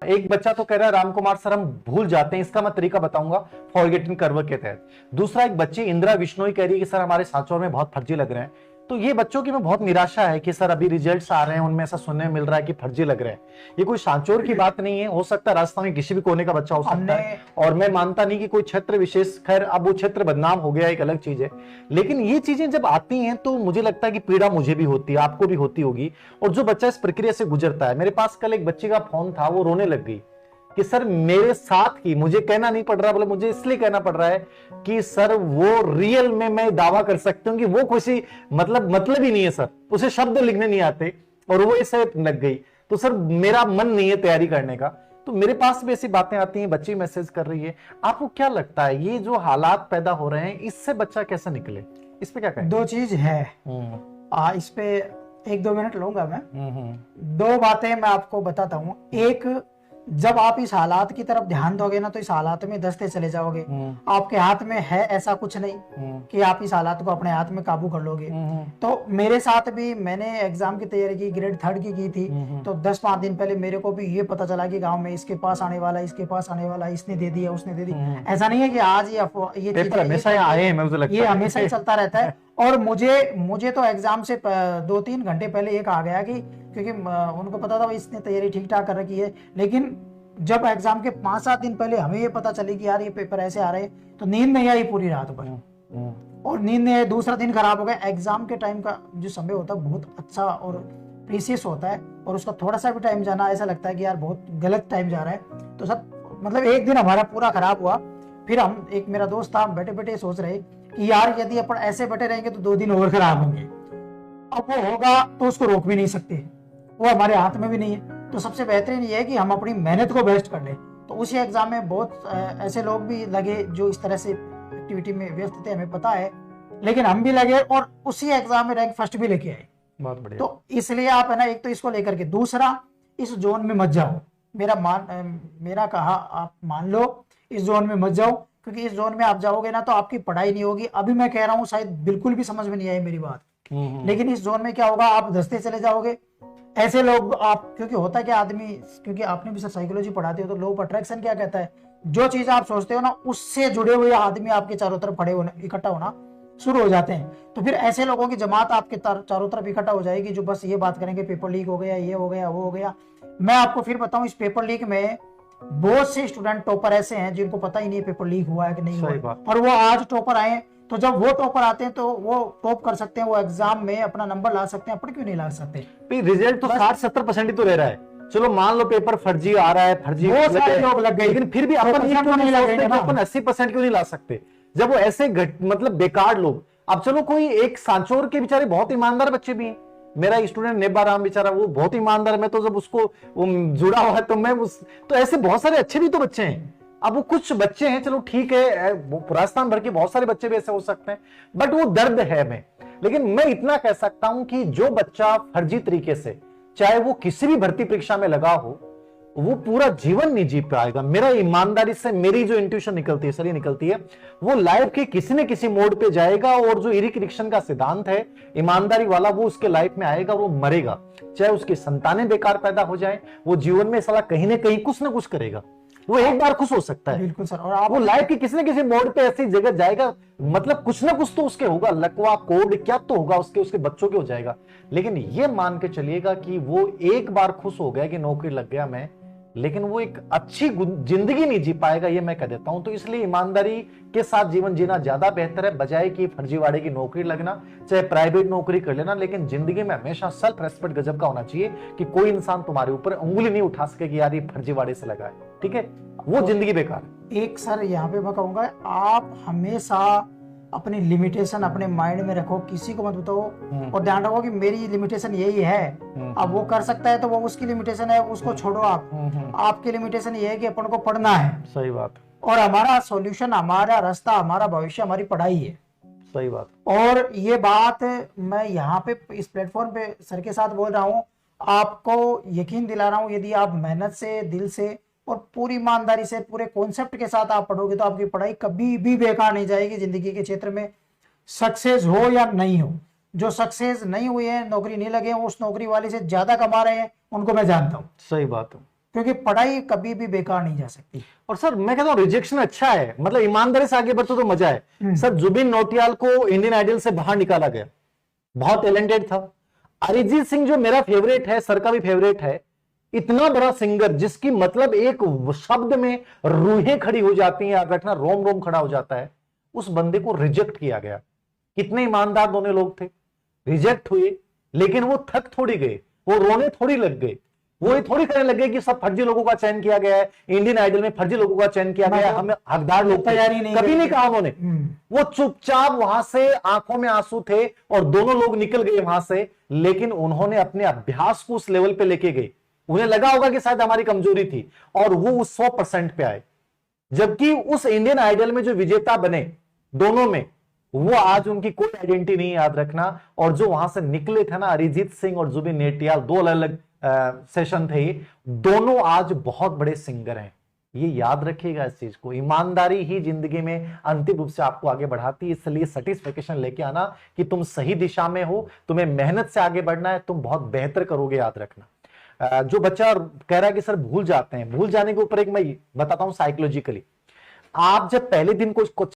एक बच्चा तो कह रहा है राम कुमार सर हम भूल जाते हैं, इसका मैं तरीका बताऊंगा फॉरगेटिंग कर्व के तहत। दूसरा एक बच्ची इंदिरा विश्नोई कह रही है कि सर हमारे सांचौर में बहुत फर्जी लग रहे हैं। तो ये बच्चों की में बहुत निराशा है कि सर अभी रिजल्ट्स आ रहे हैं, उनमें ऐसा सुनने मिल रहा है कि फर्जी लग रहे हैं। ये कोई सांचौर की बात नहीं है, हो सकता है राजस्थान में किसी भी कोने का बच्चा हो सकता है, और मैं मानता नहीं कि कोई क्षेत्र विशेष, खैर अब वो क्षेत्र बदनाम हो गया एक अलग चीज है। लेकिन ये चीजें जब आती हैं तो मुझे लगता है कि पीड़ा मुझे भी होती है, आपको भी होती होगी। और जो बच्चा इस प्रक्रिया से गुजरता है, मेरे पास कल एक बच्ची का फोन था, वो रोने लग गई कि सर मेरे साथ ही, मुझे कहना नहीं पड़ रहा, बोले मुझे इसलिए कहना पड़ रहा है कि सर वो रियल में मैं दावा कर सकती हूँ कि वो खुशी मतलब ही नहीं है सर, उसे शब्द लिखने नहीं आते और वो इसे लग गई। तो सर मेरा मन नहीं है तैयारी करने का। तो मेरे पास भी ऐसी बातें आती हैं, बच्ची मैसेज कर रही है। आपको क्या लगता है ये जो हालात पैदा हो रहे हैं, इससे बच्चा कैसे निकले, इस पे क्या कहें? दो चीज है, इस पे 1-2 मिनट लूंगा मैं। दो बातें मैं आपको बताता हूँ। एक, जब आप इस हालात की तरफ ध्यान दोगे ना तो इस हालात में दसते चले जाओगे। आपके हाथ में है ऐसा कुछ नहीं कि आप इस हालात को अपने हाथ में काबू कर लोगे। तो मेरे साथ भी, मैंने एग्जाम की तैयारी की, ग्रेड 3 की थी। तो 10-5 दिन पहले मेरे को भी ये पता चला कि गांव में इसके पास आने वाला, इसके पास आने वाला, इसने दे दिया, उसने दे दी। ऐसा नहीं है कि आज ये पेपर हमेशा आए हैं, मुझे लगता है ये हमेशा ही चलता रहता है। और मुझे तो एग्जाम से 2-3 घंटे पहले एक आ गया कि, क्योंकि उनको पता था इसने तैयारी ठीक ठाक कर रखी है। लेकिन जब एग्जाम के 5-7 दिन पहले हमें ये पता चली कि यार ये पेपर ऐसे आ रहे हैं, तो नींद नहीं आई पूरी रात भर। और नींद नहीं आई, दूसरा दिन खराब हो गया। एग्जाम के टाइम का जो समय होता है बहुत अच्छा और प्रीसियस होता है, और उसका थोड़ा सा भी टाइम जाना ऐसा लगता है कि यार बहुत गलत टाइम जा रहा है। तो सब मतलब एक दिन हमारा पूरा खराब हुआ। फिर हम, एक मेरा दोस्त था, हम बैठे बैठे सोच रहे कि यार यदि अपन ऐसे बैठे रहेंगे तो 2 दिन और खराब होंगे। अब वो होगा तो उसको रोक भी नहीं सकते, वो हमारे हाथ में भी नहीं है। तो सबसे बेहतरीन ये है कि हम अपनी मेहनत को बेस्ट कर लें। तो उसी एग्जाम में बहुत ऐसे लोग भी लगे जो इस तरह से एक्टिविटी में व्यस्त थे, हमें पता है, लेकिन हम भी लगे और उसी एग्जाम में रैंक फर्स्ट भी लेके आए। बहुत बढ़िया। तो इसलिए आप है ना, एक तो इसको लेकर के, दूसरा इस जोन में मत जाओ। मेरा कहा आप मान लो, इस जोन में मत जाओ, क्योंकि इस जोन में आप जाओगे ना तो आपकी पढ़ाई नहीं होगी। अभी मैं कह रहा हूँ, शायद बिल्कुल भी समझ में नहीं आई मेरी बात, लेकिन इस जोन में क्या होगा, आप धंसते चले जाओगे। ऐसे लोग आप, क्योंकि होता है कि आदमी, क्योंकि आपने भी सर साइकोलॉजी पढ़ाते हो, तो लॉ ऑफ अट्रैक्शन क्या कहता है, जो चीज आप सोचते हो ना उससे जुड़े हुए आदमी आपके चारों तरफ खड़े होने, इकट्ठा होना शुरू हो जाते हैं। तो फिर ऐसे लोगों की जमात आपके चारों तरफ इकट्ठा हो जाएगी जो बस ये बात करेंगे पेपर लीक हो गया, ये हो गया, वो हो गया। मैं आपको फिर बताऊं, इस पेपर लीक में बहुत से स्टूडेंट टॉपर ऐसे हैं जिनको पता ही नहीं है पेपर लीक हुआ है कि नहीं हुआ, और वो आज टॉपर आए। तो जब वो टॉपर आते हैं तो वो टॉप कर सकते हैं, वो एग्जाम में अपना नंबर ला सकते हैं, अपन क्यों नहीं ला सकते? रिजल्ट तो 60-70% ही तो ले रहा है। चलो मान लो पेपर फर्जी आ रहा है, फर्जी लोग लग गए, लेकिन फिर भी अपन ये क्यों नहीं लगेंगे, अपन 80% क्यों नहीं ला सकते जब वो ऐसे मतलब बेकार लोग। अब चलो कोई एक सांचौर के बेचारे बहुत ईमानदार बच्चे भी हैं, मेरा स्टूडेंट नेबाराम बेचारा वो बहुत ईमानदार, मैं तो जब उसको वो जुड़ा हुआ है तो मैं उस, तो ऐसे बहुत सारे अच्छे भी तो बच्चे हैं। अब वो कुछ बच्चे हैं, चलो ठीक है, राजस्थान भर के बहुत सारे बच्चे भी ऐसे हो सकते हैं, बट वो दर्द है में। लेकिन मैं इतना कह सकता हूं कि जो बच्चा फर्जी तरीके से, चाहे वो किसी भी भर्ती परीक्षा में लगा हो, वो पूरा जीवन नहीं जी पाएगा। मेरा ईमानदारी से मेरी जो इंट्यूशन निकलती है सर, ये निकलती है, वो लाइफ के किसी न किसी मोड पे जाएगा, और जो इरिक्शन का सिद्धांत है ईमानदारी वाला, वो उसके लाइफ में आएगा, वो मरेगा। चाहे उसकी संतानें बेकार पैदा हो जाए, वो जीवन में साला कहीं ना कहीं कुछ ना कुछ करेगा, वो एक बार खुश हो सकता है। बिल्कुल सर। और आप वो लाइफ की किसी न किसी मोड पे ऐसी जगह जाएगा, मतलब कुछ ना कुछ तो उसके होगा, लकवा कोड क्या तो होगा उसके बच्चों के हो जाएगा। लेकिन ये मान के चलिएगा कि वो एक बार खुश हो गया कि नौकरी लग गया मैं, लेकिन वो एक अच्छी जिंदगी नहीं जी पाएगा, ये मैं कह देता हूं। तो इसलिए ईमानदारी के साथ जीवन जीना ज्यादा बेहतर है, बजाय कि फर्जीवाड़े की नौकरी लगना, चाहे प्राइवेट नौकरी कर लेना। लेकिन जिंदगी में हमेशा सेल्फ रेस्पेक्ट गजब का होना चाहिए कि कोई इंसान तुम्हारे ऊपर उंगली नहीं उठा सके कि यार ये फर्जीवाड़े से लगा है, ठीक है, वो जिंदगी बेकार है। एक सर यहाँ पे मैं कहूंगा, आप हमेशा अपनी लिमिटेशन अपने माइंड में रखो, किसी को मत बताओ, और ध्यान रखो कि मेरी लिमिटेशन यही है। अब वो कर सकता है तो वो उसकी लिमिटेशन है, उसको छोड़ो आप। आपकी लिमिटेशन ये है कि अपन को पढ़ना है। सही बात। और हमारा सॉल्यूशन, हमारा रास्ता, हमारा भविष्य हमारी पढ़ाई है। सही बात। और ये बात मैं यहाँ पे इस प्लेटफॉर्म पे सर के साथ बोल रहा हूँ, आपको यकीन दिला रहा हूँ, यदि आप मेहनत से, दिल से और पूरी ईमानदारी से, पूरे कॉन्सेप्ट के साथ आप पढ़ोगे तो आपकी पढ़ाई कभी भी बेकार नहीं जाएगी। जिंदगी के क्षेत्र में सक्सेस हो या नहीं हो, जो सक्सेस नहीं हुए हैं, नौकरी नहीं लगे हैं, उस नौकरी वाले से ज्यादा कमा रहे हैं, उनको मैं जानता हूँ। सही बात है। क्योंकि पढ़ाई कभी भी बेकार नहीं जा सकती। और सर मैं कहता हूँ रिजेक्शन अच्छा है, मतलब ईमानदारी से आगे बढ़ते तो मजा है। सर जुबिन नौटियाल को इंडियन आइडल से बाहर निकाला गया, बहुत टैलेंटेड था। अरिजीत सिंह जो मेरा फेवरेट है, सर का भी फेवरेट है, इतना बड़ा सिंगर जिसकी मतलब एक शब्द में रूहें खड़ी हो जाती हैं, याद रखना, रोम रोम खड़ा हो जाता है, उस बंदे को रिजेक्ट किया गया। कितने ईमानदार दोनों लोग थे, रिजेक्ट हुए, लेकिन वो थक थोड़ी गए, वो रोने थोड़ी लग गए, वो ये थोड़ी कहने लगे कि सब फर्जी लोगों का चयन किया गया है, इंडियन आइडल में फर्जी लोगों का चयन किया गया है, हम हकदार लोग तैयारी नहीं कभी नहीं करेंगे। कहा उन्होंने। वो चुपचाप वहां से, आंखों में आंसू थे और दोनों लोग निकल गए वहां से, लेकिन उन्होंने अपने अभ्यास को उस लेवल पे लेके गए। उन्हें लगा होगा कि शायद हमारी कमजोरी थी, और वो उस 100% पे आए। जबकि उस इंडियन आइडल में जो विजेता बने दोनों में, वो आज उनकी कोई आइडेंटिटी नहीं, याद रखना। और जो वहां से निकले थे ना, अरिजीत सिंह और जुबिन नौटियाल, दो अलग अलग सेशन थे, दोनों आज बहुत बड़े सिंगर हैं। ये याद रखिएगा इस चीज को, ईमानदारी ही जिंदगी में अंतिम रूप से आपको आगे बढ़ाती है। इसलिए सेटिस्फेक्शन लेके आना कि तुम सही दिशा में हो, तुम्हें मेहनत से आगे बढ़ना है, तुम बहुत बेहतर करोगे, याद रखना। जो बच्चा कह रहा है कि सर भूल जाते हैं, भूल जाने के ऊपर एक मैं बताता हूं साइकोलॉजिकली। आप जब पहले दिन कुछ